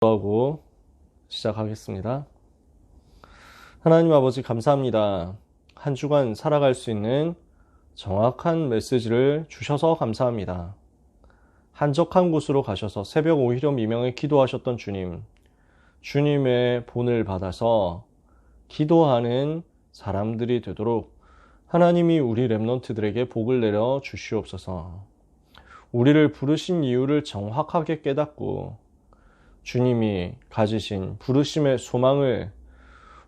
하고 시작하겠습니다. 하나님 아버지 감사합니다. 한 주간 살아갈 수 있는 정확한 메시지를 주셔서 감사합니다. 한적한 곳으로 가셔서 새벽 오히려 미명에 기도하셨던 주님, 주님의 본을 받아서 기도하는 사람들이 되도록 하나님이 우리 렘넌트들에게 복을 내려 주시옵소서. 우리를 부르신 이유를 정확하게 깨닫고 주님이 가지신 부르심의 소망을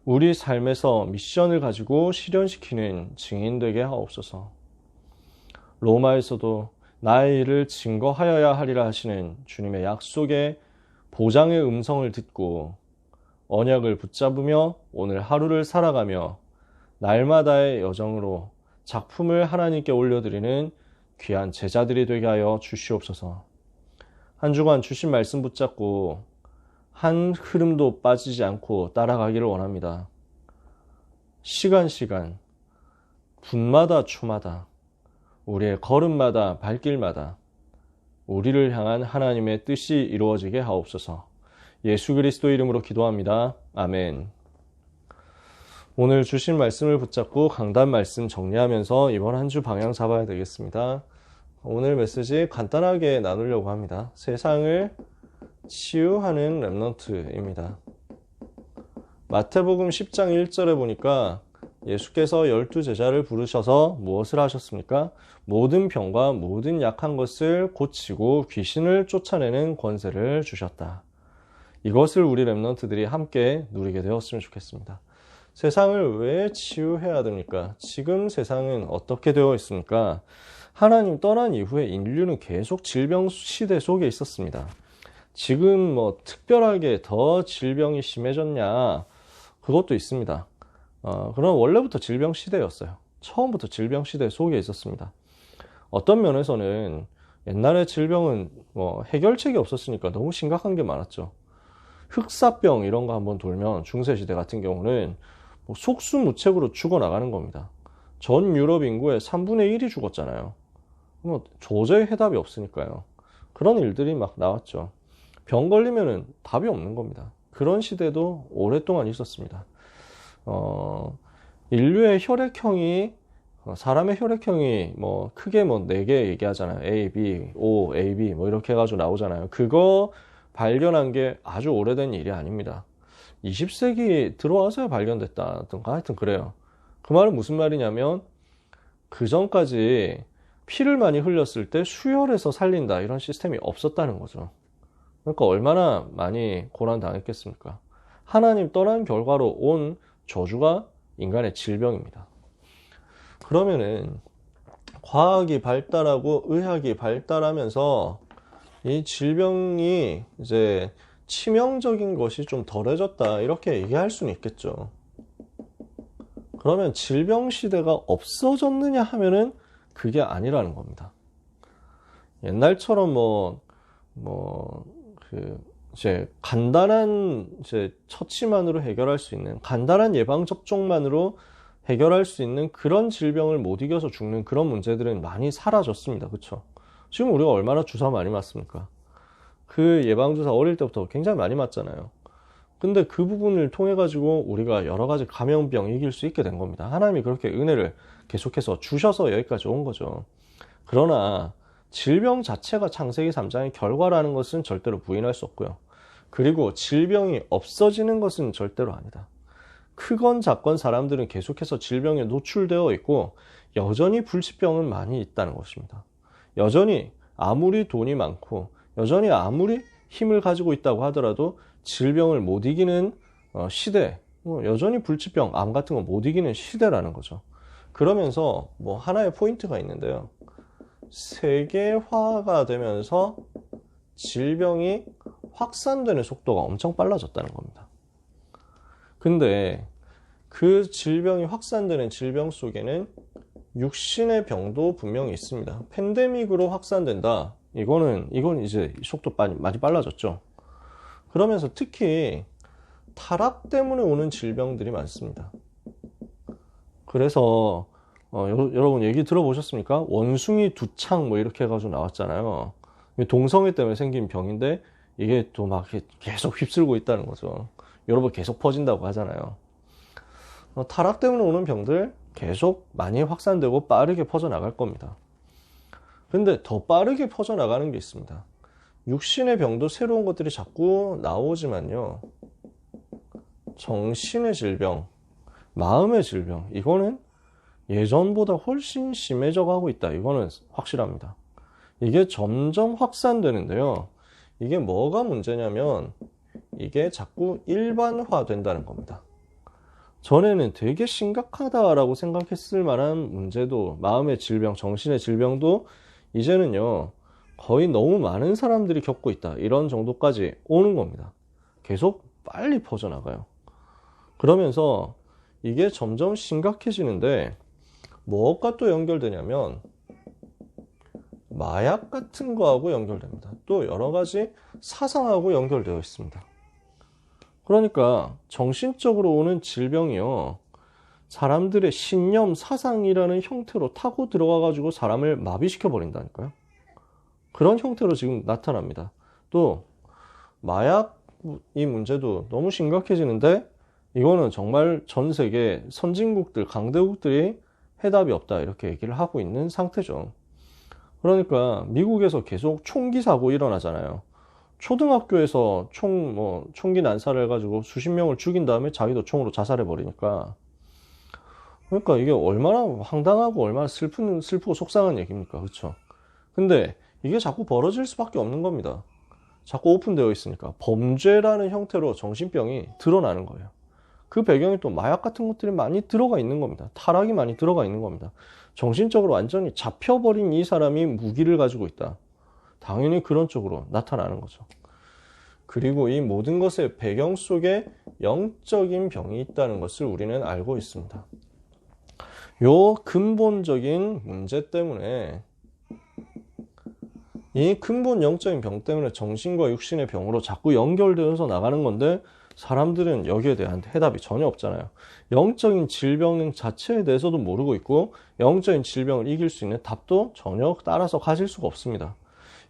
우리 삶에서 미션을 가지고 실현시키는 증인 되게 하옵소서. 로마에서도 나의 일을 증거하여야 하리라 하시는 주님의 약속의 보장의 음성을 듣고 언약을 붙잡으며 오늘 하루를 살아가며 날마다의 여정으로 작품을 하나님께 올려드리는 귀한 제자들이 되게 하여 주시옵소서. 한 주간 주신 말씀 붙잡고 한 흐름도 빠지지 않고 따라가기를 원합니다. 시간, 분마다 초마다, 우리의 걸음마다 발길마다 우리를 향한 하나님의 뜻이 이루어지게 하옵소서. 예수 그리스도 이름으로 기도합니다. 아멘. 오늘 주신 말씀을 붙잡고 강단 말씀 정리하면서 이번 한 주 방향 잡아야 되겠습니다. 오늘 메시지 간단하게 나누려고 합니다. 세상을 치유하는 렘넌트입니다. 마태복음 10장 1절에 보니까 예수께서 12제자를 부르셔서 무엇을 하셨습니까? 모든 병과 모든 약한 것을 고치고 귀신을 쫓아내는 권세를 주셨다. 이것을 우리 렘넌트들이 함께 누리게 되었으면 좋겠습니다. 세상을 왜 치유해야 됩니까? 지금 세상은 어떻게 되어 있습니까? 하나님 떠난 이후에 인류는 계속 질병 시대 속에 있었습니다. 지금 특별하게 더 질병이 심해졌냐? 그것도 있습니다. 그럼 원래부터 질병 시대였어요. 처음부터 질병 시대 속에 있었습니다. 어떤 면에서는 옛날에 질병은 해결책이 없었으니까 너무 심각한 게 많았죠. 흑사병 이런 거 한번 돌면 중세시대 같은 경우는 속수무책으로 죽어나가는 겁니다. 전 유럽 인구의 3분의 1이 죽었잖아요. 도저히 해답이 없으니까요. 그런 일들이 막 나왔죠. 병 걸리면은 답이 없는 겁니다. 그런 시대도 오랫동안 있었습니다. 인류의 혈액형이 사람의 혈액형이 크게 4개 얘기하잖아요. A, B, O, A, B 이렇게 해가지고 나오잖아요. 그거 발견한 게 아주 오래된 일이 아닙니다. 20세기 들어와서 발견됐다든가 하여튼 그래요. 그 말은 무슨 말이냐면 그 전까지 피를 많이 흘렸을 때 수혈해서 살린다 이런 시스템이 없었다는 거죠. 그러니까 얼마나 많이 고난당했겠습니까? 하나님 떠난 결과로 온 저주가 인간의 질병입니다. 그러면은 과학이 발달하고 의학이 발달하면서 이 질병이 이제 치명적인 것이 좀 덜해졌다 이렇게 얘기할 수는 있겠죠. 그러면 질병 시대가 없어졌느냐 하면은 그게 아니라는 겁니다. 옛날처럼 이제 간단한 처치만으로 해결할 수 있는 간단한 예방 접종만으로 해결할 수 있는 그런 질병을 못 이겨서 죽는 그런 문제들은 많이 사라졌습니다. 그렇죠? 지금 우리가 얼마나 주사 많이 맞습니까? 그 예방주사 어릴 때부터 굉장히 많이 맞잖아요. 근데 그 부분을 통해 가지고 우리가 여러 가지 감염병 이길 수 있게 된 겁니다. 하나님이 그렇게 은혜를 계속해서 주셔서 여기까지 온 거죠. 그러나 질병 자체가 창세기 3장의 결과라는 것은 절대로 부인할 수 없고요. 그리고 질병이 없어지는 것은 절대로 아니다. 크건 작건 사람들은 계속해서 질병에 노출되어 있고 여전히 불치병은 많이 있다는 것입니다. 여전히 아무리 돈이 많고 여전히 아무리 힘을 가지고 있다고 하더라도 질병을 못 이기는 시대, 여전히 불치병, 암 같은 거 못 이기는 시대라는 거죠. 그러면서 하나의 포인트가 있는데요. 세계화가 되면서 질병이 확산되는 속도가 엄청 빨라졌다는 겁니다. 근데 그 질병이 확산되는 질병 속에는 육신의 병도 분명히 있습니다. 팬데믹으로 확산된다. 이건 이제 속도 많이 빨라졌죠. 그러면서 특히 타락 때문에 오는 질병들이 많습니다. 그래서 여러분 얘기 들어보셨습니까? 원숭이 두창 이렇게 해가지고 나왔잖아요. 동성애 때문에 생긴 병인데 이게 또 막 계속 휩쓸고 있다는 거죠. 여러분 계속 퍼진다고 하잖아요. 타락 때문에 오는 병들 계속 많이 확산되고 빠르게 퍼져나갈 겁니다. 근데 더 빠르게 퍼져나가는 게 있습니다. 육신의 병도 새로운 것들이 자꾸 나오지만요. 정신의 질병, 마음의 질병, 이거는 예전보다 훨씬 심해져 가고 있다. 이거는 확실합니다. 이게 점점 확산되는데요. 이게 뭐가 문제냐면 이게 자꾸 일반화 된다는 겁니다. 전에는 되게 심각하다라고 생각했을 만한 문제도, 마음의 질병, 정신의 질병도 이제는요, 거의 너무 많은 사람들이 겪고 있다. 이런 정도까지 오는 겁니다. 계속 빨리 퍼져나가요. 그러면서 이게 점점 심각해지는데 뭐가 또 연결되냐면 마약 같은 거하고 연결됩니다. 또 여러 가지 사상하고 연결되어 있습니다. 그러니까 정신적으로 오는 질병이요, 사람들의 신념, 사상이라는 형태로 타고 들어가가지고 사람을 마비시켜 버린다니까요. 그런 형태로 지금 나타납니다. 또 마약 이 문제도 너무 심각해지는데 이거는 정말 전 세계 선진국들, 강대국들이 해답이 없다 이렇게 얘기를 하고 있는 상태죠. 그러니까 미국에서 계속 총기 사고 일어나잖아요. 초등학교에서 총기 난사를 해가지고 수십 명을 죽인 다음에 자기도 총으로 자살해 버리니까. 그러니까 이게 얼마나 황당하고 얼마나 슬프고 속상한 얘기입니까? 그렇죠? 근데 이게 자꾸 벌어질 수밖에 없는 겁니다. 자꾸 오픈되어 있으니까. 범죄라는 형태로 정신병이 드러나는 거예요. 그 배경에 또 마약 같은 것들이 많이 들어가 있는 겁니다. 타락이 많이 들어가 있는 겁니다. 정신적으로 완전히 잡혀버린 이 사람이 무기를 가지고 있다. 당연히 그런 쪽으로 나타나는 거죠. 그리고 이 모든 것의 배경 속에 영적인 병이 있다는 것을 우리는 알고 있습니다. 요 근본적인 문제 때문에, 이 근본 영적인 병 때문에 정신과 육신의 병으로 자꾸 연결되어서 나가는 건데 사람들은 여기에 대한 해답이 전혀 없잖아요. 영적인 질병 자체에 대해서도 모르고 있고 영적인 질병을 이길 수 있는 답도 전혀 따라서 가질 수가 없습니다.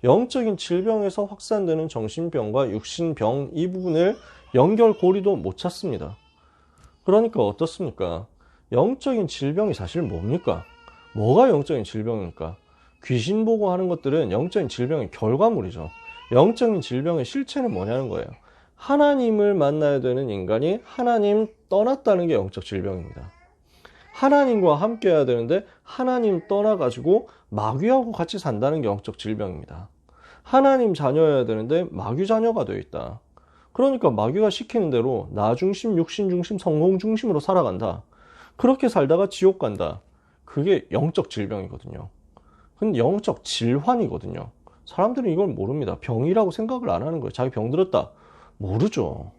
영적인 질병에서 확산되는 정신병과 육신병 이 부분을 연결고리도 못 찾습니다. 그러니까 어떻습니까? 영적인 질병이 사실 뭡니까? 뭐가 영적인 질병입니까? 귀신 보고 하는 것들은 영적인 질병의 결과물이죠. 영적인 질병의 실체는 뭐냐는 거예요. 하나님을 만나야 되는 인간이 하나님 떠났다는 게 영적 질병입니다. 하나님과 함께 해야 되는데 하나님 떠나가지고 마귀하고 같이 산다는 게 영적 질병입니다. 하나님 자녀여야 되는데 마귀 자녀가 되어 있다. 그러니까 마귀가 시키는 대로 나 중심, 육신 중심, 성공 중심으로 살아간다. 그렇게 살다가 지옥 간다. 그게 영적 질병이거든요. 근데 영적 질환이거든요. 사람들은 이걸 모릅니다. 병이라고 생각을 안 하는 거예요. 자기 병 들었다. 모르죠.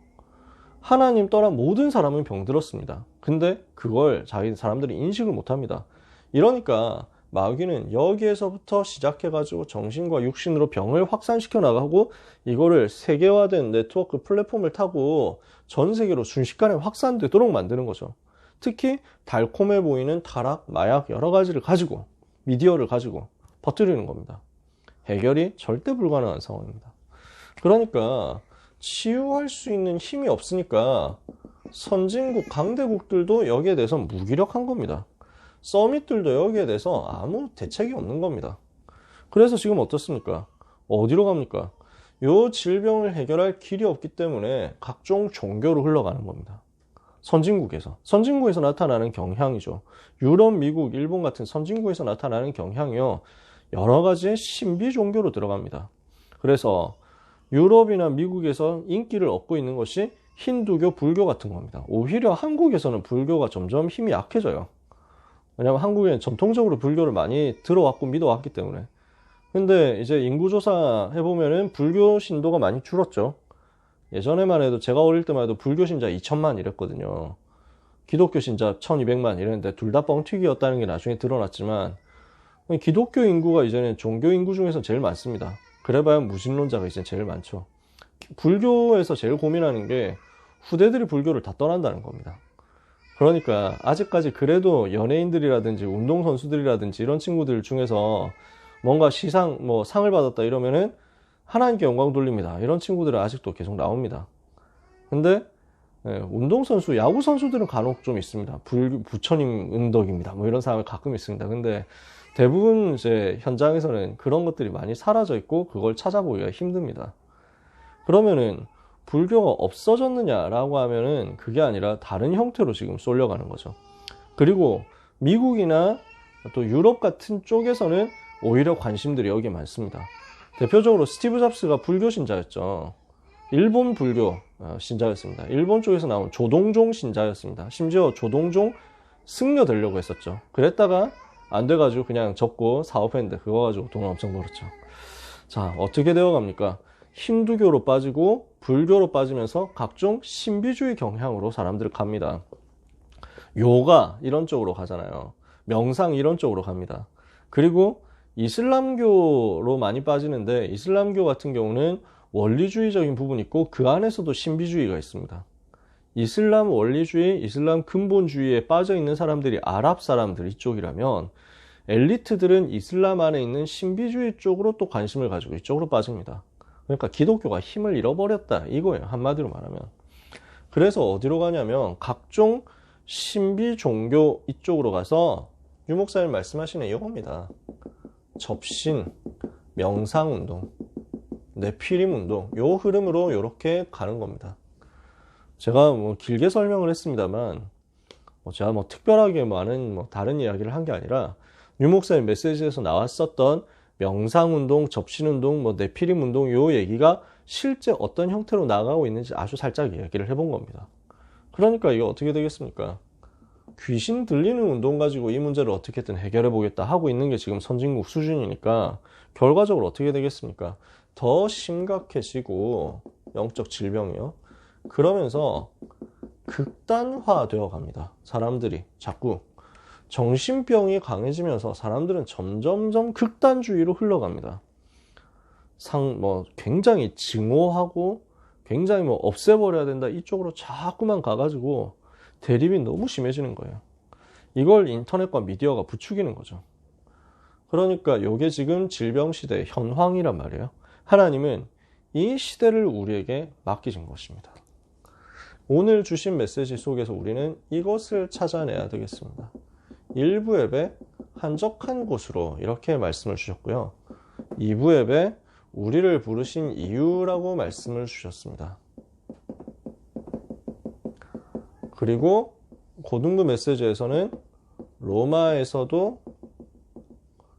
하나님 떠난 모든 사람은 병들었습니다. 근데 그걸 사람들이 인식을 못합니다. 이러니까 마귀는 여기에서부터 시작해가지고 정신과 육신으로 병을 확산시켜 나가고 이거를 세계화된 네트워크 플랫폼을 타고 전 세계로 순식간에 확산되도록 만드는 거죠. 특히 달콤해 보이는 타락, 마약 여러 가지를 가지고 미디어를 가지고 퍼뜨리는 겁니다. 해결이 절대 불가능한 상황입니다. 그러니까 치유할 수 있는 힘이 없으니까 선진국, 강대국들도 여기에 대해서 무기력한 겁니다. 서밋들도 여기에 대해서 아무 대책이 없는 겁니다. 그래서 지금 어떻습니까? 어디로 갑니까? 이 질병을 해결할 길이 없기 때문에 각종 종교로 흘러가는 겁니다. 선진국에서 나타나는 경향이죠. 유럽, 미국, 일본 같은 선진국에서 나타나는 경향이요, 여러 가지의 신비 종교로 들어갑니다. 그래서 유럽이나 미국에서 인기를 얻고 있는 것이 힌두교, 불교 같은 겁니다. 오히려 한국에서는 불교가 점점 힘이 약해져요. 왜냐하면 한국에는 전통적으로 불교를 많이 들어왔고 믿어왔기 때문에. 근데 이제 인구조사 해보면은 불교 신도가 많이 줄었죠. 예전에만 해도 제가 어릴 때만 해도 불교 신자 2천만 이랬거든요. 기독교 신자 1200만 이랬는데 둘 다 뻥튀기였다는 게 나중에 드러났지만, 기독교 인구가 이제는 종교 인구 중에서 제일 많습니다. 그래봐야 무신론자가 이제 제일 많죠. 불교에서 제일 고민하는 게 후대들이 불교를 다 떠난다는 겁니다. 그러니까 아직까지 그래도 연예인들이라든지 운동선수들이라든지 이런 친구들 중에서 뭔가 상을 받았다 이러면은 하나님께 영광 돌립니다. 이런 친구들은 아직도 계속 나옵니다. 근데 운동선수, 야구선수들은 간혹 좀 있습니다. 부처님 은덕입니다. 뭐 이런 사람이 가끔 있습니다. 근데 대부분 이제 현장에서는 그런 것들이 많이 사라져 있고 그걸 찾아보기가 힘듭니다. 그러면은 불교가 없어졌느냐라고 하면은 그게 아니라 다른 형태로 지금 쏠려가는 거죠. 그리고 미국이나 또 유럽 같은 쪽에서는 오히려 관심들이 여기에 많습니다. 대표적으로 스티브 잡스가 불교 신자였죠. 일본 불교 신자였습니다. 일본 쪽에서 나온 조동종 신자였습니다. 심지어 조동종 승려되려고 했었죠. 그랬다가 안 돼가지고 그냥 접고 사업했는데 그거 가지고 돈 엄청 벌었죠. 자, 어떻게 되어갑니까? 힌두교로 빠지고 불교로 빠지면서 각종 신비주의 경향으로 사람들 갑니다. 요가 이런 쪽으로 가잖아요. 명상 이런 쪽으로 갑니다. 그리고 이슬람교로 많이 빠지는데 이슬람교 같은 경우는 원리주의적인 부분이 있고 그 안에서도 신비주의가 있습니다. 이슬람 원리주의, 이슬람 근본주의에 빠져 있는 사람들이 아랍 사람들 이쪽이라면 엘리트들은 이슬람 안에 있는 신비주의 쪽으로 또 관심을 가지고 이쪽으로 빠집니다. 그러니까 기독교가 힘을 잃어버렸다 이거예요. 한마디로 말하면. 그래서 어디로 가냐면 각종 신비 종교 이쪽으로 가서 유 목사님 말씀하시는 이겁니다. 접신, 명상운동, 네피림운동 요 흐름으로 이렇게 가는 겁니다. 제가 뭐 길게 설명을 했습니다만 제가 뭐 특별하게 많은 다른 이야기를 한 게 아니라 유 목사님 메시지에서 나왔었던 명상운동, 접신운동, 네피림운동 요 얘기가 실제 어떤 형태로 나가고 있는지 아주 살짝 이야기를 해본 겁니다. 그러니까 이게 어떻게 되겠습니까? 귀신 들리는 운동 가지고 이 문제를 어떻게든 해결해 보겠다 하고 있는 게 지금 선진국 수준이니까 결과적으로 어떻게 되겠습니까? 더 심각해지고 영적 질병이요. 그러면서 극단화되어 갑니다. 사람들이 자꾸 정신병이 강해지면서 사람들은 점점점 극단주의로 흘러갑니다. 굉장히 증오하고 굉장히 없애버려야 된다 이쪽으로 자꾸만 가가지고 대립이 너무 심해지는 거예요. 이걸 인터넷과 미디어가 부추기는 거죠. 그러니까 이게 지금 질병시대의 현황이란 말이에요. 하나님은 이 시대를 우리에게 맡기신 것입니다. 오늘 주신 메시지 속에서 우리는 이것을 찾아내야 되겠습니다. 일부 앱에 한적한 곳으로 이렇게 말씀을 주셨고요. 2부 앱에 우리를 부르신 이유라고 말씀을 주셨습니다. 그리고 고등부 메시지에서는 로마에서도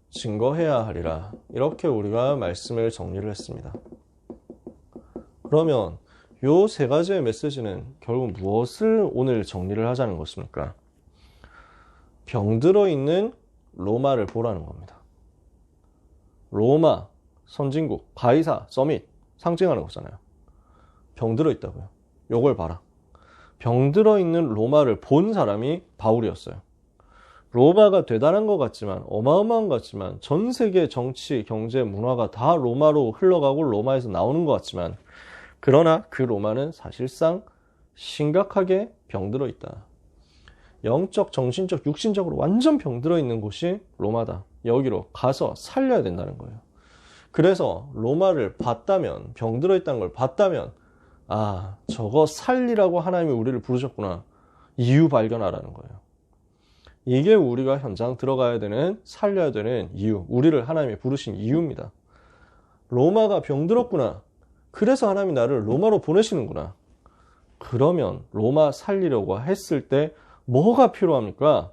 증거해야 하리라 이렇게 우리가 말씀을 정리를 했습니다. 그러면 요 세 가지의 메시지는 결국 무엇을 오늘 정리를 하자는 것입니까? 병들어 있는 로마를 보라는 겁니다. 로마, 선진국, 가이사, 서밋 상징하는 거잖아요. 병들어 있다고요. 요걸 봐라. 병들어 있는 로마를 본 사람이 바울이었어요. 로마가 대단한 것 같지만 어마어마한 것 같지만 전 세계 정치, 경제, 문화가 다 로마로 흘러가고 로마에서 나오는 것 같지만 그러나 그 로마는 사실상 심각하게 병들어 있다. 영적, 정신적, 육신적으로 완전 병들어 있는 곳이 로마다. 여기로 가서 살려야 된다는 거예요. 그래서 로마를 봤다면, 병들어 있다는 걸 봤다면 아, 저거 살리라고 하나님이 우리를 부르셨구나. 이유 발견하라는 거예요. 이게 우리가 현장 들어가야 되는, 살려야 되는 이유, 우리를 하나님이 부르신 이유입니다. 로마가 병들었구나. 그래서 하나님이 나를 로마로 보내시는구나. 그러면 로마 살리려고 했을 때 뭐가 필요합니까?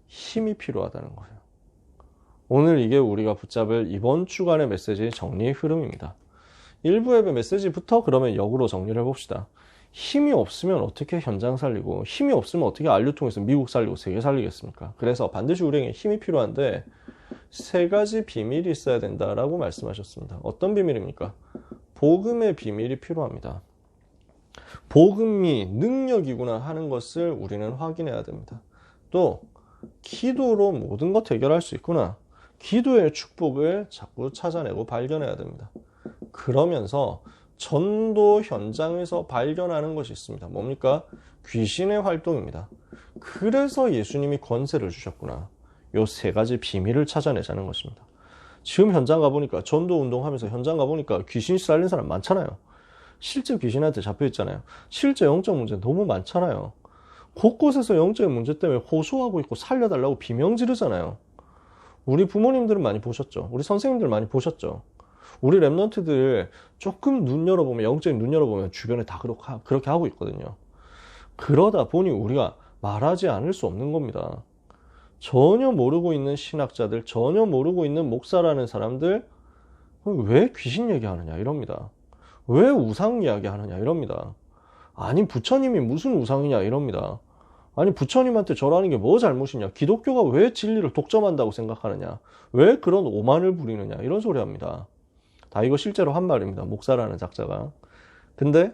힘이 필요하다는 거예요. 오늘 이게 우리가 붙잡을 이번 주간의 메시지 정리의 흐름입니다. 1부 앱의 메시지부터 그러면 역으로 정리를 해봅시다. 힘이 없으면 어떻게 현장 살리고 힘이 없으면 어떻게 안류 통해서 미국 살리고 세계 살리겠습니까? 그래서 반드시 우리에게 힘이 필요한데 세 가지 비밀이 있어야 된다라고 말씀하셨습니다. 어떤 비밀입니까? 복음의 비밀이 필요합니다. 복음이 능력이구나 하는 것을 우리는 확인해야 됩니다. 또 기도로 모든 것 해결할 수 있구나. 기도의 축복을 자꾸 찾아내고 발견해야 됩니다. 그러면서 전도 현장에서 발견하는 것이 있습니다. 뭡니까? 귀신의 활동입니다. 그래서 예수님이 권세를 주셨구나. 요 세 가지 비밀을 찾아내자는 것입니다. 지금 현장 가보니까, 전도 운동하면서 현장 가보니까 귀신 시달린 사람 많잖아요. 실제 귀신한테 잡혀있잖아요. 실제 영적 문제 너무 많잖아요. 곳곳에서 영적인 문제 때문에 호소하고 있고 살려달라고 비명 지르잖아요. 우리 부모님들은 많이 보셨죠. 우리 선생님들 많이 보셨죠. 우리 랩런트들 조금 눈 열어보면, 영적인 눈 열어보면 주변에 다 그렇게 하고 있거든요. 그러다 보니 우리가 말하지 않을 수 없는 겁니다. 전혀 모르고 있는 신학자들, 전혀 모르고 있는 목사라는 사람들, 왜 귀신 얘기하느냐 이럽니다. 왜 우상 이야기하느냐 이럽니다. 아니 부처님이 무슨 우상이냐 이럽니다. 아니 부처님한테 절하는 게 뭐 잘못이냐, 기독교가 왜 진리를 독점한다고 생각하느냐, 왜 그런 오만을 부리느냐, 이런 소리 합니다. 다 이거 실제로 한 말입니다. 목사라는 작자가. 근데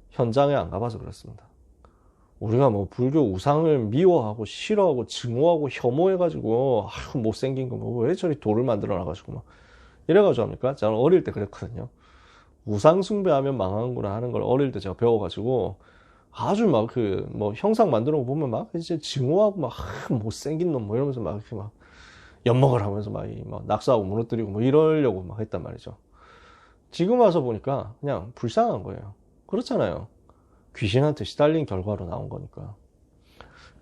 현장에 안 가봐서 그렇습니다. 우리가 뭐 불교 우상을 미워하고 싫어하고 증오하고 혐오해가지고 못생긴 거 뭐 왜 저리 돌을 만들어 놔가지고 막 이래가지고 합니까? 저는 어릴 때 그랬거든요. 우상 숭배하면 망하는구나 하는 걸 어릴 때 제가 배워가지고 아주 막 뭐 형상 만들어 보면 막 이제 증오하고 막 못생긴 놈 뭐 이러면서 막 이렇게 막 엿먹을 하면서 막 낙서하고 무너뜨리고 뭐 이러려고 막 했단 말이죠. 지금 와서 보니까 그냥 불쌍한 거예요. 그렇잖아요. 귀신한테 시달린 결과로 나온 거니까.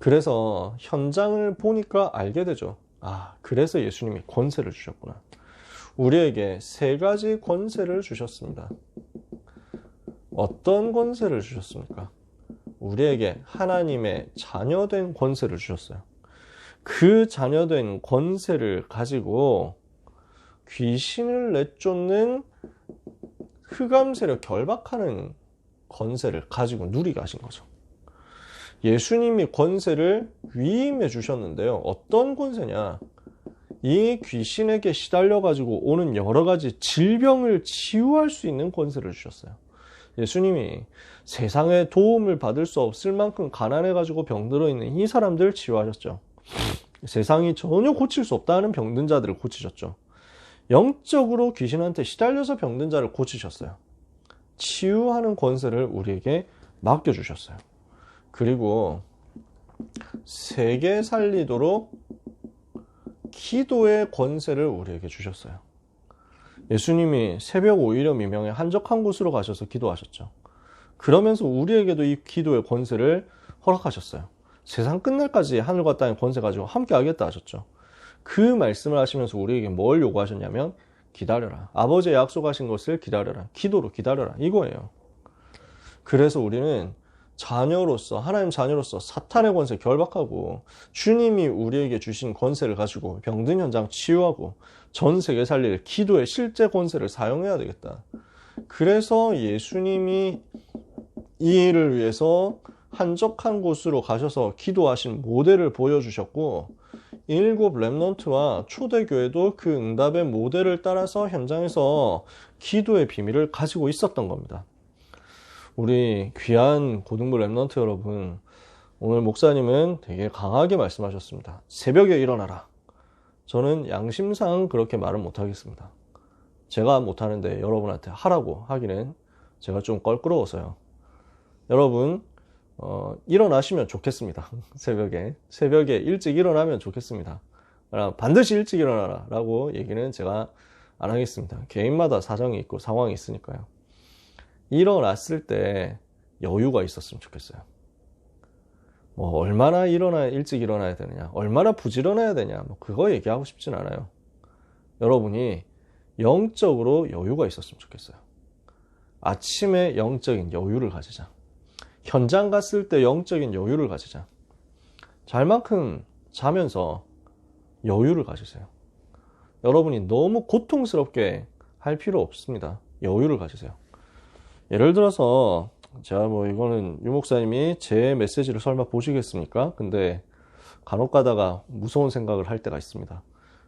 그래서 현장을 보니까 알게 되죠. 아, 그래서 예수님이 권세를 주셨구나. 우리에게 세 가지 권세를 주셨습니다. 어떤 권세를 주셨습니까? 우리에게 하나님의 자녀된 권세를 주셨어요. 그 자녀된 권세를 가지고 귀신을 내쫓는 흑암 세력 결박하는 권세를 가지고 누리게 하신 거죠. 예수님이 권세를 위임해 주셨는데요. 어떤 권세냐? 이 귀신에게 시달려가지고 오는 여러 가지 질병을 치유할 수 있는 권세를 주셨어요. 예수님이 세상에 도움을 받을 수 없을 만큼 가난해가지고 병들어 있는 이 사람들 치유하셨죠. 세상이 전혀 고칠 수 없다는 병든 자들을 고치셨죠. 영적으로 귀신한테 시달려서 병든 자를 고치셨어요. 치유하는 권세를 우리에게 맡겨주셨어요. 그리고 세계 살리도록 기도의 권세를 우리에게 주셨어요. 예수님이 새벽 오히려 미명에 한적한 곳으로 가셔서 기도하셨죠. 그러면서 우리에게도 이 기도의 권세를 허락하셨어요. 세상 끝날까지 하늘과 땅의 권세 가지고 함께 하겠다 하셨죠. 그 말씀을 하시면서 우리에게 뭘 요구하셨냐면 기다려라. 아버지의 약속하신 것을 기다려라. 기도로 기다려라. 이거예요. 그래서 우리는 자녀로서, 하나님 자녀로서 사탄의 권세 결박하고 주님이 우리에게 주신 권세를 가지고 병든 현장 치유하고 전 세계 살릴 기도의 실제 권세를 사용해야 되겠다. 그래서 예수님이 이 일을 위해서 한적한 곳으로 가셔서 기도하신 모델을 보여주셨고, 일곱 랩넌트와 초대교회도 그 응답의 모델을 따라서 현장에서 기도의 비밀을 가지고 있었던 겁니다. 우리 귀한 고등부 랩넌트 여러분, 오늘 목사님은 되게 강하게 말씀하셨습니다. 새벽에 일어나라. 저는 양심상 그렇게 말은 못하겠습니다. 제가 못하는데 여러분한테 하라고 하기는 제가 좀 껄끄러워서요. 여러분 일어나시면 좋겠습니다. 새벽에 일찍 일어나면 좋겠습니다. 반드시 일찍 일어나라 라고 얘기는 제가 안 하겠습니다. 개인마다 사정이 있고 상황이 있으니까요. 일어났을 때 여유가 있었으면 좋겠어요. 뭐 얼마나 일찍 일어나야 되느냐, 얼마나 부지런해야 되냐, 뭐 그거 얘기하고 싶진 않아요. 여러분이 영적으로 여유가 있었으면 좋겠어요. 아침에 영적인 여유를 가지자. 현장 갔을 때 영적인 여유를 가지자. 잘만큼 자면서 여유를 가지세요. 여러분이 너무 고통스럽게 할 필요 없습니다. 여유를 가지세요. 예를 들어서 제가 뭐 이거는 유 목사님이 제 메시지를 설마 보시겠습니까? 근데 간혹 가다가 무서운 생각을 할 때가 있습니다.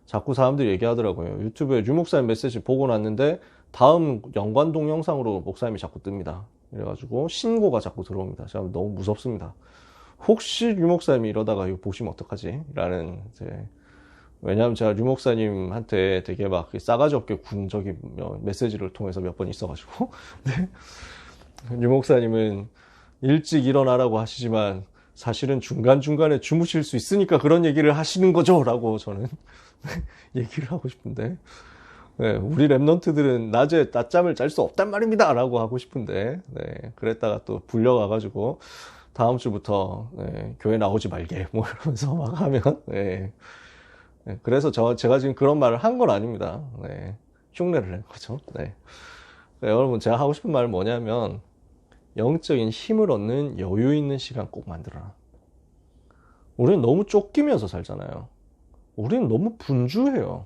자꾸 사람들이 얘기하더라고요. 유튜브에 유 목사님 메시지 보고 났는데 다음 연관 동영상으로 목사님이 자꾸 뜹니다. 그래가지고 신고가 자꾸 들어옵니다. 제가 너무 무섭습니다. 혹시 유 목사님이 이러다가 이거 보시면 어떡하지? 라는 왜냐하면 제가 유 목사님한테 되게 막 싸가지 없게 군 적이 메시지를 통해서 몇 번 있어가지고 네. 유 목사님은 일찍 일어나라고 하시지만 사실은 중간중간에 주무실 수 있으니까 그런 얘기를 하시는 거죠 라고 저는 얘기를 하고 싶은데 네, 우리 랩런트들은 낮에 낮잠을 잘 수 없단 말입니다 라고 하고 싶은데, 네, 그랬다가 또 불려가가지고 다음 주부터 네, 교회 나오지 말게 뭐 이러면서 막 하면, 네, 네, 그래서 제가 지금 그런 말을 한 건 아닙니다. 네, 흉내를 낸 거죠. 네. 네, 여러분 제가 하고 싶은 말은 뭐냐면, 영적인 힘을 얻는 여유 있는 시간 꼭 만들어라. 우리는 너무 쫓기면서 살잖아요. 우리는 너무 분주해요.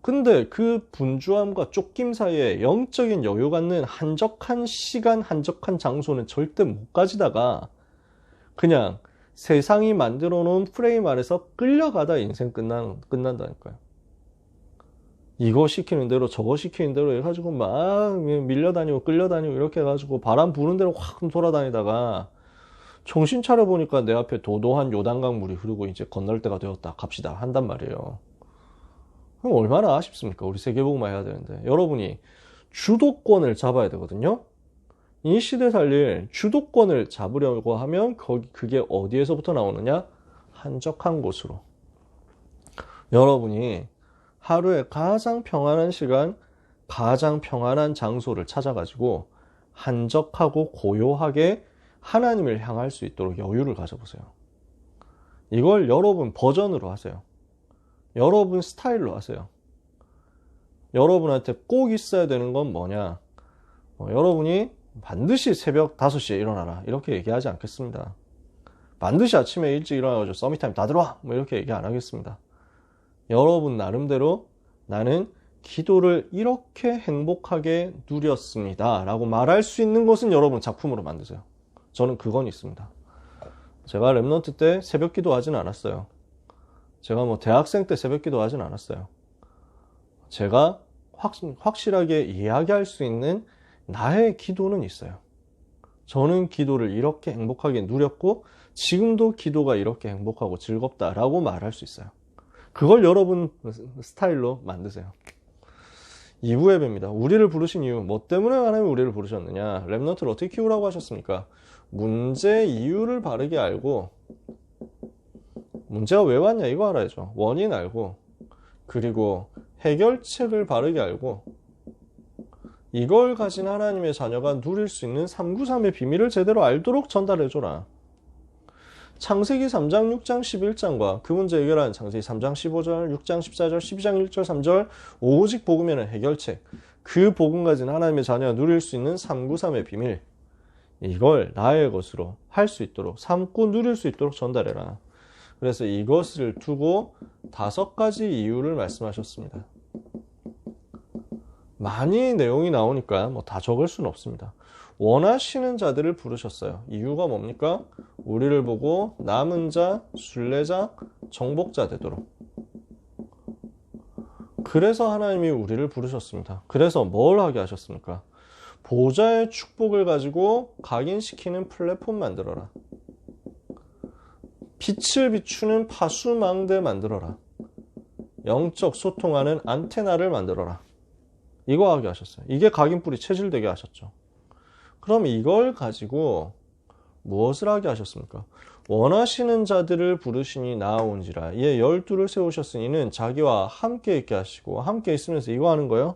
근데 그 분주함과 쫓김 사이에 영적인 여유 갖는 한적한 시간, 한적한 장소는 절대 못 가지다가 그냥 세상이 만들어 놓은 프레임 아래서 끌려가다 인생 끝난다니까요. 이거 시키는 대로 저거 시키는 대로 해가지고 막 밀려다니고 끌려다니고 이렇게 해가지고 바람 부는 대로 확 돌아다니다가 정신 차려보니까 내 앞에 도도한 요단강 물이 흐르고 이제 건널 때가 되었다. 갑시다. 한단 말이에요. 그럼 얼마나 아쉽습니까? 우리 세계복음화 해야 되는데. 여러분이 주도권을 잡아야 되거든요. 이 시대 살릴 주도권을 잡으려고 하면 그게 어디에서부터 나오느냐? 한적한 곳으로. 여러분이 하루에 가장 평안한 시간, 가장 평안한 장소를 찾아가지고 한적하고 고요하게 하나님을 향할 수 있도록 여유를 가져보세요. 이걸 여러분 버전으로 하세요. 여러분 스타일로 하세요. 여러분한테 꼭 있어야 되는 건 뭐냐? 여러분이 반드시 새벽 5시에 일어나라 이렇게 얘기하지 않겠습니다. 반드시 아침에 일찍 일어나가지고 서밋타임 다 들어와 뭐 이렇게 얘기 안 하겠습니다. 여러분 나름대로 나는 기도를 이렇게 행복하게 누렸습니다 라고 말할 수 있는 것은 여러분 작품으로 만드세요. 저는 그건 있습니다. 제가 랩런트 때 새벽 기도 하진 않았어요. 제가 뭐 대학생 때 새벽 기도 하진 않았어요. 제가 확실하게 이야기할 수 있는 나의 기도는 있어요. 저는 기도를 이렇게 행복하게 누렸고 지금도 기도가 이렇게 행복하고 즐겁다라고 말할 수 있어요. 그걸 여러분 스타일로 만드세요. 2부 예배입니다. 우리를 부르신 이유, 뭐 때문에 하나님이 우리를 부르셨느냐? 랩런트를 어떻게 키우라고 하셨습니까? 문제 이유를 바르게 알고, 문제가 왜 왔냐 이거 알아야죠. 원인 알고, 그리고 해결책을 바르게 알고, 이걸 가진 하나님의 자녀가 누릴 수 있는 393의 비밀을 제대로 알도록 전달해줘라. 창세기 3장, 6장, 11장과 그 문제 해결한 창세기 3장 15절, 6장 14절, 12장 1절, 3절 오직 복음에는 해결책, 그 복음 가진 하나님의 자녀가 누릴 수 있는 393의 비밀, 이걸 나의 것으로 할 수 있도록 삼고 누릴 수 있도록 전달해라. 그래서 이것을 두고 5가지 이유를 말씀하셨습니다. 많이 내용이 나오니까 뭐 다 적을 수는 없습니다. 원하시는 자들을 부르셨어요. 이유가 뭡니까? 우리를 보고 남은 자, 순례자, 정복자 되도록. 그래서 하나님이 우리를 부르셨습니다. 그래서 뭘 하게 하셨습니까? 보좌의 축복을 가지고 각인시키는 플랫폼 만들어라. 빛을 비추는 파수망대 만들어라. 영적 소통하는 안테나를 만들어라. 이거 하게 하셨어요. 이게 각인뿔이 체질되게 하셨죠. 그럼 이걸 가지고 무엇을 하게 하셨습니까? 원하시는 자들을 부르시니 나아온지라. 이에 12를 세우셨으니는 자기와 함께 있게 하시고, 함께 있으면서 이거 하는 거예요.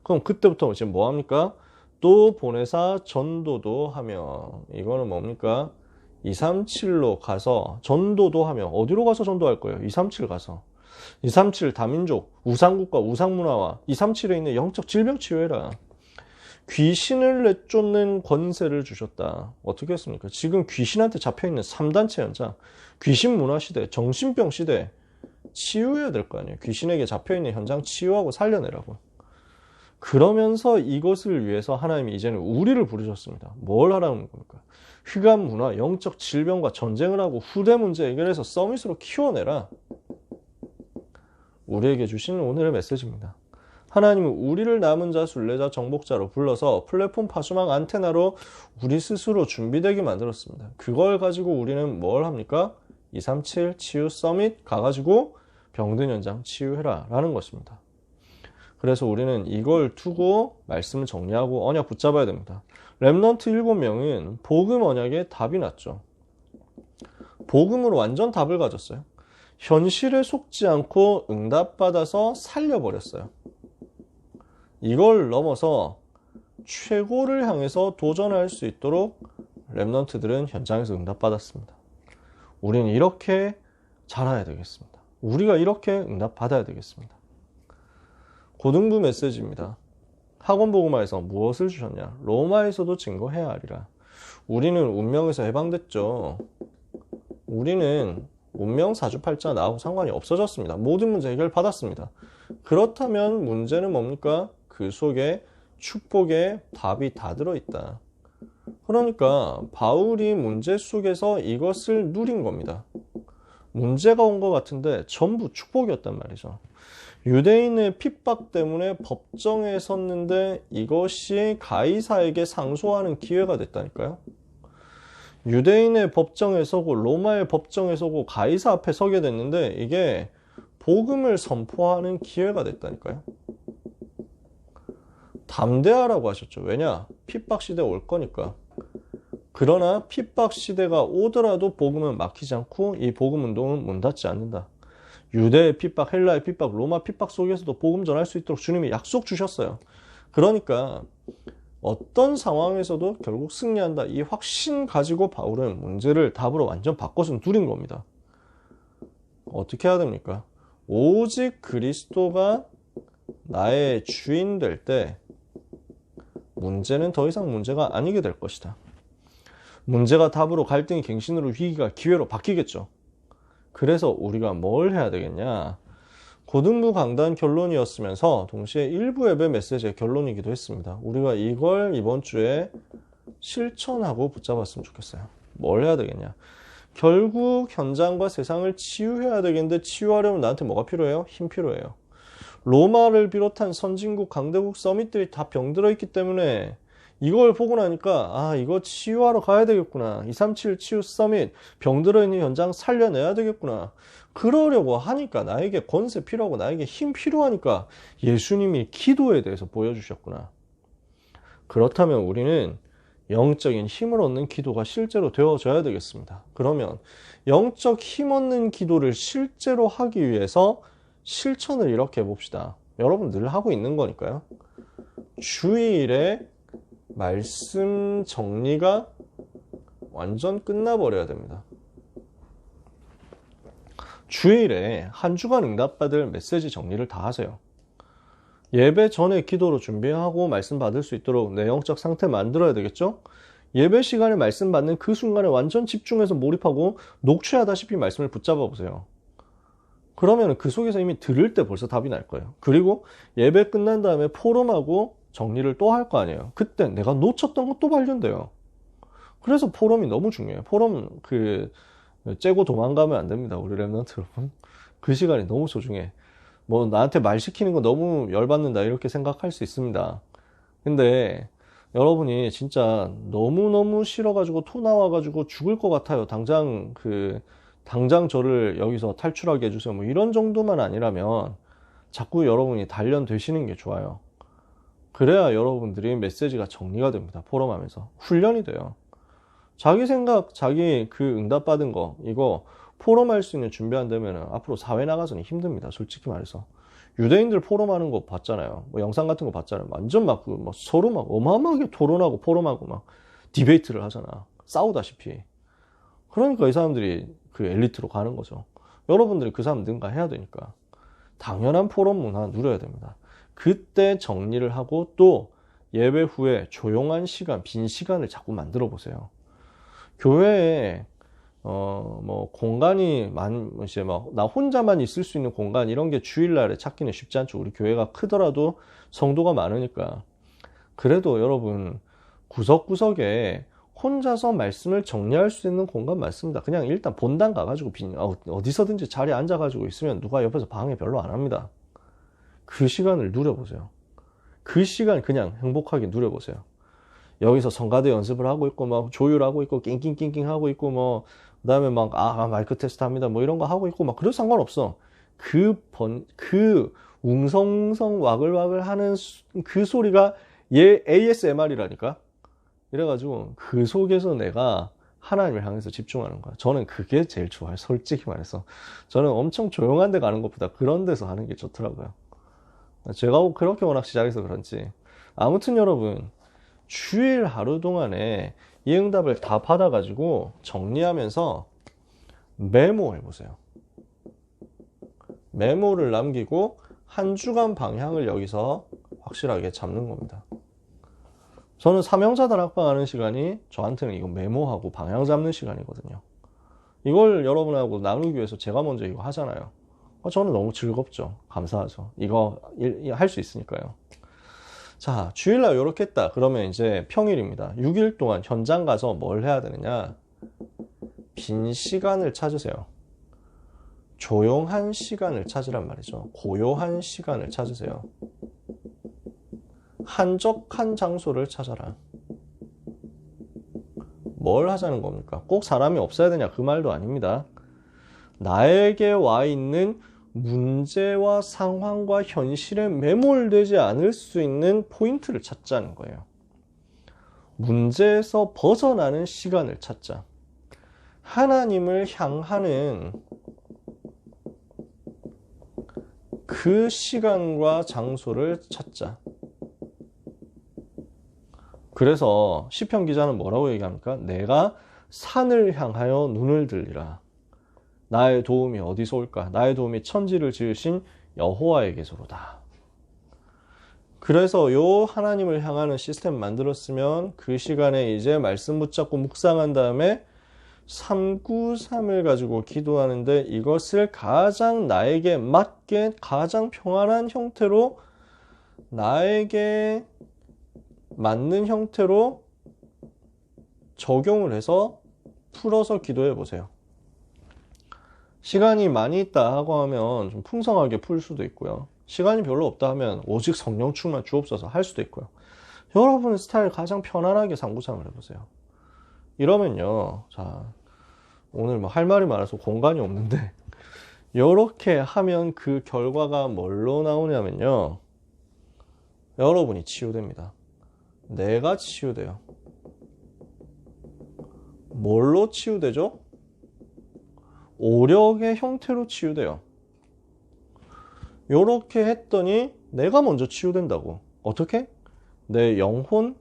그럼 그때부터 지금 뭐 합니까? 또 보내사 전도도 하며, 이거는 뭡니까? 237로 가서 전도도 하며, 어디로 가서 전도할 거예요? 237 가서. 237 다민족, 우상국가, 우상문화와 237에 있는 영적 질병 치유해라. 귀신을 내쫓는 권세를 주셨다. 어떻게 했습니까? 지금 귀신한테 잡혀있는 3단체 현장, 귀신 문화 시대, 정신병 시대 치유해야 될 거 아니에요. 귀신에게 잡혀있는 현장 치유하고 살려내라고. 그러면서 이것을 위해서 하나님이 이제는 우리를 부르셨습니다. 뭘 하라는 겁니까? 흑암 문화, 영적 질병과 전쟁을 하고 후대 문제 해결해서 서밋으로 키워내라. 우리에게 주시는 오늘의 메시지입니다. 하나님은 우리를 남은 자, 순례자, 정복자로 불러서 플랫폼 파수망 안테나로 우리 스스로 준비되게 만들었습니다. 그걸 가지고 우리는 뭘 합니까? 237 치유 서밋 가가지고 병든 현장 치유해라 라는 것입니다. 그래서 우리는 이걸 두고 말씀을 정리하고 언약 붙잡아야 됩니다. 랩런트 7명은 복음 언약에 답이 났죠. 복음으로 완전 답을 가졌어요. 현실에 속지 않고 응답받아서 살려버렸어요. 이걸 넘어서 최고를 향해서 도전할 수 있도록 렘넌트들은 현장에서 응답받았습니다. 우리는 이렇게 자라야 되겠습니다. 우리가 이렇게 응답받아야 되겠습니다. 고등부 메시지입니다. 학원복음화에서 무엇을 주셨냐? 로마에서도 증거해야 하리라. 우리는 운명에서 해방됐죠. 우리는 운명 사주팔자 나하고 상관이 없어졌습니다. 모든 문제 해결받았습니다. 그렇다면 문제는 뭡니까? 그 속에 축복의 답이 다 들어있다. 그러니까 바울이 문제 속에서 이것을 누린 겁니다. 문제가 온 것 같은데 전부 축복이었단 말이죠. 유대인의 핍박 때문에 법정에 섰는데 이것이 가이사에게 상소하는 기회가 됐다니까요. 유대인의 법정에 서고 로마의 법정에 서고 가이사 앞에 서게 됐는데 이게 복음을 선포하는 기회가 됐다니까요. 담대하라고 하셨죠. 왜냐? 핍박 시대 올 거니까. 그러나 핍박 시대가 오더라도 복음은 막히지 않고 이 복음 운동은 문 닫지 않는다. 유대의 핍박, 헬라의 핍박, 로마 핍박 속에서도 복음 전할 수 있도록 주님이 약속 주셨어요. 그러니까 어떤 상황에서도 결국 승리한다. 이 확신 가지고 바울은 문제를 답으로 완전 바꿔서 누린 겁니다. 어떻게 해야 됩니까? 오직 그리스도가 나의 주인 될 때 문제는 더 이상 문제가 아니게 될 것이다. 문제가 답으로, 갈등이 갱신으로, 위기가 기회로 바뀌겠죠. 그래서 우리가 뭘 해야 되겠냐? 고등부 강단 결론이었으면서 동시에 일부 예배 메시지의 결론이기도 했습니다. 우리가 이걸 이번 주에 실천하고 붙잡았으면 좋겠어요. 뭘 해야 되겠냐? 결국 현장과 세상을 치유해야 되겠는데 치유하려면 나한테 뭐가 필요해요? 힘 필요해요. 로마를 비롯한 선진국, 강대국 서밋들이 다 병들어 있기 때문에 이걸 보고 나니까 이거 치유하러 가야 되겠구나. 237 치유 서밋, 병들어 있는 현장 살려내야 되겠구나. 그러려고 하니까 나에게 권세 필요하고 나에게 힘 필요하니까 예수님이 기도에 대해서 보여주셨구나. 그렇다면 우리는 영적인 힘을 얻는 기도가 실제로 되어져야 되겠습니다. 그러면 영적 힘 얻는 기도를 실제로 하기 위해서 실천을 이렇게 해봅시다. 여러분 늘 하고 있는 거니까요. 주일에 말씀 정리가 완전 끝나버려야 됩니다. 주일에 한 주간 응답받을 메시지 정리를 다 하세요. 예배 전에 기도로 준비하고 말씀 받을 수 있도록 내 영적 상태 만들어야 되겠죠? 예배 시간에 말씀 받는 그 순간에 완전 집중해서 몰입하고 녹취하다시피 말씀을 붙잡아 보세요. 그러면 그 속에서 이미 들을 때 벌써 답이 날 거예요. 그리고 예배 끝난 다음에 포럼하고 정리를 또 할 거 아니에요. 그때 내가 놓쳤던 거 또 발견돼요. 그래서 포럼이 너무 중요해요. 포럼 째고 도망가면 안 됩니다. 우리 렘넌트 여러분. 그 시간이 너무 소중해. 뭐 나한테 말 시키는 거 너무 열받는다 이렇게 생각할 수 있습니다. 근데 여러분이 진짜 너무너무 싫어가지고 토 나와가지고 죽을 것 같아요. 당장 저를 여기서 탈출하게 해주세요. 뭐 이런 정도만 아니라면 자꾸 여러분이 단련되시는 게 좋아요. 그래야 여러분들이 메시지가 정리가 됩니다. 포럼하면서. 훈련이 돼요. 자기 생각, 자기 그 응답받은 거, 이거 포럼할 수 있는 준비 안 되면 앞으로 사회 나가서는 힘듭니다. 솔직히 말해서. 유대인들 포럼하는 거 봤잖아요. 뭐 영상 같은 거 봤잖아요. 완전 막 서로 막 어마어마하게 토론하고 포럼하고 막 디베이트를 하잖아. 싸우다시피. 그러니까 이 사람들이 그 엘리트로 가는 거죠. 여러분들이 그 사람 능가해야 되니까. 당연한 포럼 문화 누려야 됩니다. 그때 정리를 하고 또 예배 후에 조용한 시간, 빈 시간을 자꾸 만들어 보세요. 교회에 뭐 공간이 이제 막 나 혼자만 있을 수 있는 공간 이런 게 주일날에 찾기는 쉽지 않죠. 우리 교회가 크더라도 성도가 많으니까. 그래도 여러분 구석구석에 혼자서 말씀을 정리할 수 있는 공간 많습니다. 그냥 일단 본당 가가지고 어디서든지 자리에 앉아가지고 있으면 누가 옆에서 방해 별로 안 합니다. 그 시간을 누려보세요. 그 시간 그냥 행복하게 누려보세요. 여기서 성가대 연습을 하고 있고 막 조율하고 있고 낑낑낑낑 하고 있고 뭐 그다음에 막 마이크 테스트 합니다 뭐 이런 거 하고 있고 막 그래도 상관없어. 그 웅성웅성 와글와글 하는 그 소리가 ASMR이라니까. 이래가지고 그 속에서 내가 하나님을 향해서 집중하는 거야. 저는 그게 제일 좋아요. 솔직히 말해서. 저는 엄청 조용한 데 가는 것보다 그런 데서 하는 게 좋더라고요. 제가 그렇게 워낙 시작해서 그런지. 아무튼 여러분, 주일 하루 동안에 이 응답을 다 받아가지고 정리하면서 메모해보세요. 메모를 남기고 한 주간 방향을 여기서 확실하게 잡는 겁니다. 저는 사명자들 합방하는 시간이 저한테는 이거 메모하고 방향 잡는 시간이거든요. 이걸 여러분하고 나누기 위해서 제가 먼저 이거 하잖아요. 저는 너무 즐겁죠. 감사하죠. 이거 할 수 있으니까요. 자, 주일날 이렇게 했다. 그러면 이제 평일입니다. 6일 동안 현장 가서 뭘 해야 되느냐? 빈 시간을 찾으세요. 조용한 시간을 찾으란 말이죠. 고요한 시간을 찾으세요. 한적한 장소를 찾아라. 뭘 하자는 겁니까? 꼭 사람이 없어야 되냐? 그 말도 아닙니다. 나에게 와 있는 문제와 상황과 현실에 매몰되지 않을 수 있는 포인트를 찾자는 거예요. 문제에서 벗어나는 시간을 찾자. 하나님을 향하는 그 시간과 장소를 찾자. 그래서 시편 기자는 뭐라고 얘기합니까? 내가 산을 향하여 눈을 들리라. 나의 도움이 어디서 올까? 나의 도움이 천지를 지으신 여호와에게서로다. 그래서 요 하나님을 향하는 시스템 만들었으면 그 시간에 이제 말씀 붙잡고 묵상한 다음에 393을 가지고 기도하는데 이것을 가장 나에게 맞게 가장 평안한 형태로 나에게 맞는 형태로 적용을 해서 풀어서 기도해 보세요. 시간이 많이 있다 하고 하면 좀 풍성하게 풀 수도 있고요. 시간이 별로 없다 하면 오직 성령 충만 주옵소서 할 수도 있고요. 여러분 스타일 가장 편안하게 상부상을 해보세요. 이러면요, 자, 오늘 뭐 할 말이 많아서 공간이 없는데 이렇게 하면 그 결과가 뭘로 나오냐면요, 여러분이 치유됩니다. 내가 치유돼요. 뭘로 치유되죠? 오력의 형태로 치유돼요. 요렇게 했더니 내가 먼저 치유된다고. 어떻게? 내 영혼,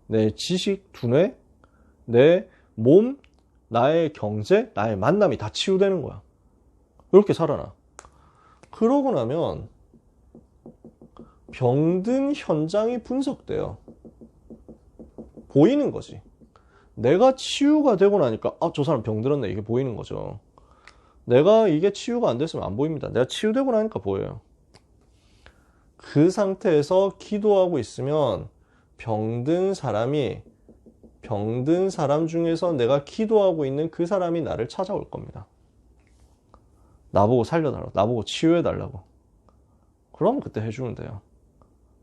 내 지식, 두뇌, 내 몸, 나의 경제, 나의 만남이 다 치유되는 거야. 이렇게 살아나. 그러고 나면 병든 현장이 분석돼요. 보이는 거지. 내가 치유가 되고 나니까 저 사람 병들었네, 이게 보이는 거죠. 내가 이게 치유가 안 됐으면 안 보입니다. 내가 치유되고 나니까 보여요. 그 상태에서 기도하고 있으면 병든 사람 중에서 내가 기도하고 있는 그 사람이 나를 찾아올 겁니다. 나보고 살려달라고, 나보고 치유해달라고. 그럼 그때 해주면 돼요.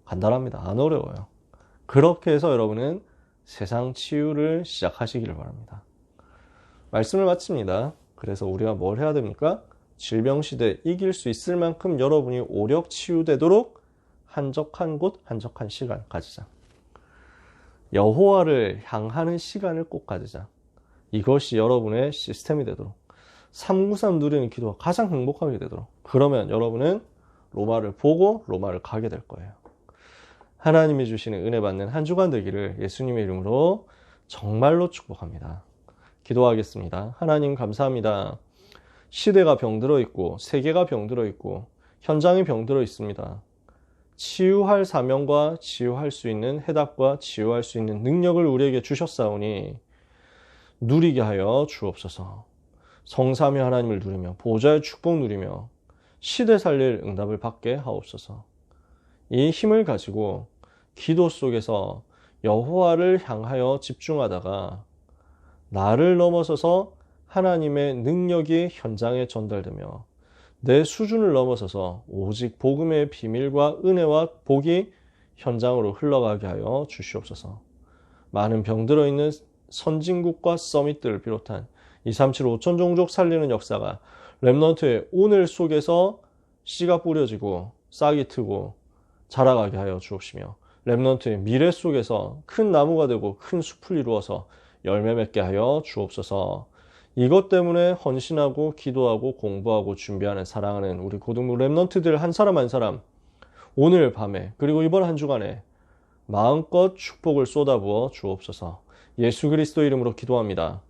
간단합니다. 안 어려워요. 그렇게 해서 여러분은 세상 치유를 시작하시기를 바랍니다. 말씀을 마칩니다. 그래서 우리가 뭘 해야 됩니까? 질병시대 이길 수 있을 만큼 여러분이 오력 치유되도록 한적한 곳, 한적한 시간 가지자. 여호와를 향하는 시간을 꼭 가지자. 이것이 여러분의 시스템이 되도록, 393 누리는 기도가 가장 행복하게 되도록. 그러면 여러분은 로마를 보고 로마를 가게 될 거예요. 하나님이 주시는 은혜 받는 한 주간 되기를 예수님의 이름으로 정말로 축복합니다. 기도하겠습니다. 하나님 감사합니다. 시대가 병들어 있고 세계가 병들어 있고 현장이 병들어 있습니다. 치유할 사명과 치유할 수 있는 해답과 치유할 수 있는 능력을 우리에게 주셨사오니 누리게 하여 주옵소서. 성삼위 하나님을 누리며 보좌의 축복 누리며 시대 살릴 응답을 받게 하옵소서. 이 힘을 가지고 기도 속에서 여호와를 향하여 집중하다가 나를 넘어서서 하나님의 능력이 현장에 전달되며 내 수준을 넘어서서 오직 복음의 비밀과 은혜와 복이 현장으로 흘러가게 하여 주시옵소서. 많은 병들어 있는 선진국과 서밋들을 비롯한 237 5천 종족 살리는 역사가 렘넌트의 오늘 속에서 씨가 뿌려지고 싹이 트고 자라가게 하여 주옵시며 렘넌트의 미래 속에서 큰 나무가 되고 큰 숲을 이루어서 열매 맺게 하여 주옵소서. 이것 때문에 헌신하고 기도하고 공부하고 준비하는 사랑하는 우리 고등부 렘넌트들 한 사람 한 사람 오늘 밤에 그리고 이번 한 주간에 마음껏 축복을 쏟아부어 주옵소서. 예수 그리스도 이름으로 기도합니다.